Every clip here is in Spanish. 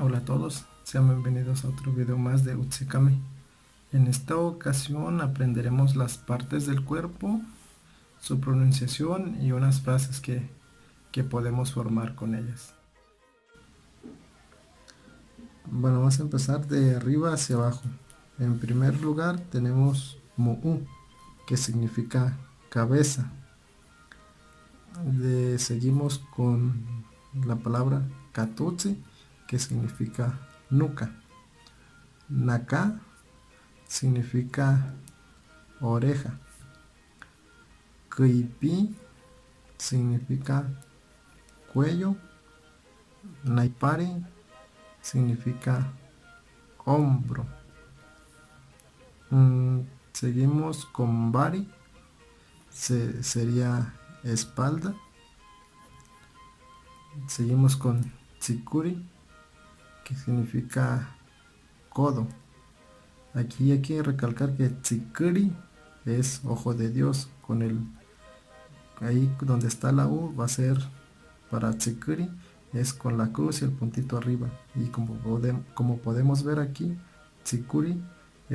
Hola a todos, sean bienvenidos a otro video más de Utsikame. En esta ocasión aprenderemos las partes del cuerpo, su pronunciación y unas frases que podemos formar con ellas. Bueno, vamos a empezar de arriba hacia abajo. En primer lugar tenemos Mu'u, que significa cabeza. Seguimos con la palabra Katutsi, que significa nuca. Naka significa oreja. Kuipi significa cuello. Naipari significa hombro. Seguimos con Bari, sería espalda. Seguimos con Tsikuri, que significa codo. Aquí hay que recalcar que Tsikuri es ojo de Dios, con el ahí donde está la U va a ser para Tsikuri, es con la cruz y el puntito arriba. Y como podemos ver aquí, Tsikuri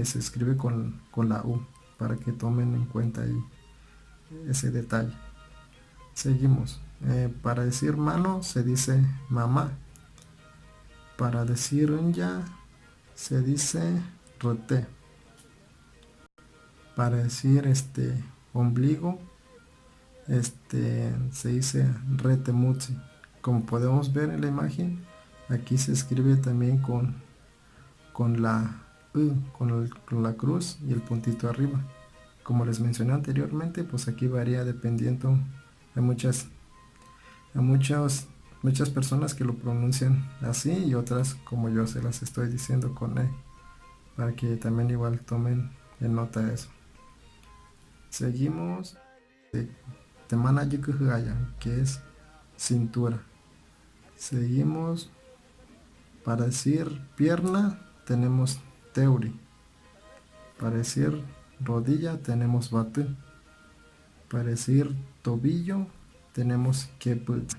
se escribe con la U, para que tomen en cuenta ahí ese detalle. Seguimos. Para decir mano se dice mamá. Para decir ya se dice rote. Para decir ombligo se dice retemutsi. Como podemos ver en la imagen, aquí se escribe también con la U, con la cruz y el puntito arriba. Como les mencioné anteriormente, pues aquí varía dependiendo. Hay muchas personas que lo pronuncian así y otras como yo se las estoy diciendo con E, para que también igual tomen en nota eso. Seguimos de Temana Yukuhaya, que es cintura. Seguimos, para decir pierna tenemos teuri. Para decir rodilla tenemos batu. Para decir tobillo tenemos keput.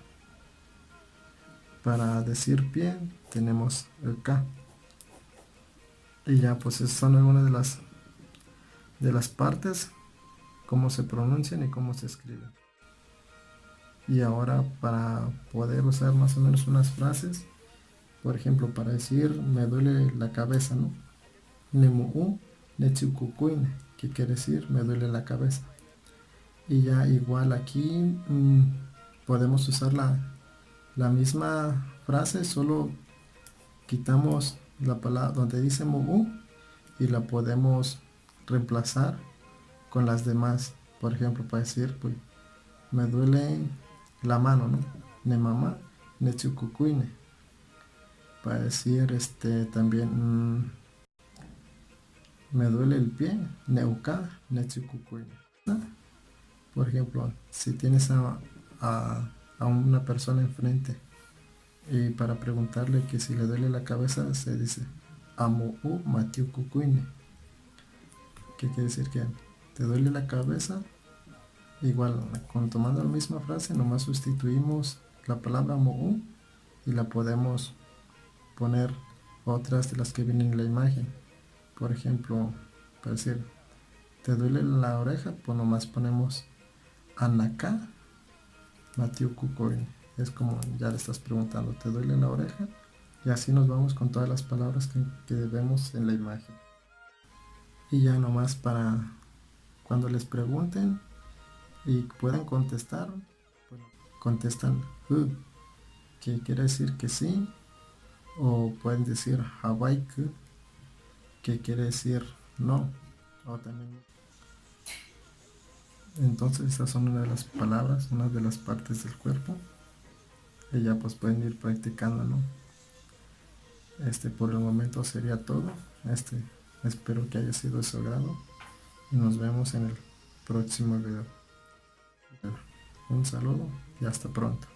Para decir pie tenemos k. Y ya, pues esas son algunas de las partes, cómo se pronuncian y cómo se escriben. Y ahora, para poder usar más o menos unas frases, por ejemplo, para decir me duele la cabeza, ¿no? Nemu nechukukuine, que quiere decir me duele la cabeza. Y ya igual aquí podemos usar la misma frase, solo quitamos la palabra donde dice mu y la podemos reemplazar con las demás. Por ejemplo, para decir, pues, me duele la mano, ¿no? Ne mamá, ne chukukuine. Para decir, también, me duele el pie, neuka, ne chukukuine. Por ejemplo, si tienes a una persona enfrente y para preguntarle que si le duele la cabeza, se dice amo u matiu kukuine, que quiere decir que te duele la cabeza. Igual, tomando la misma frase, nomás sustituimos la palabra mo'u y la podemos poner otras de las que vienen en la imagen. Por ejemplo, para decir, ¿te duele la oreja? Pues nomás ponemos anaka matiu kukoin. Es como ya le estás preguntando, ¿te duele la oreja? Y así nos vamos con todas las palabras que vemos en la imagen. Y ya nomás para cuando les pregunten y puedan contestar, bueno, contestan que quiere decir que sí, o pueden decir Hawaiku, que quiere decir no, o también. Entonces esas son una de las palabras, una de las partes del cuerpo, y ya pues pueden ir practicando, ¿no? Por el momento sería todo. Espero que haya sido de su agrado y nos vemos en el próximo video. Un saludo y hasta pronto.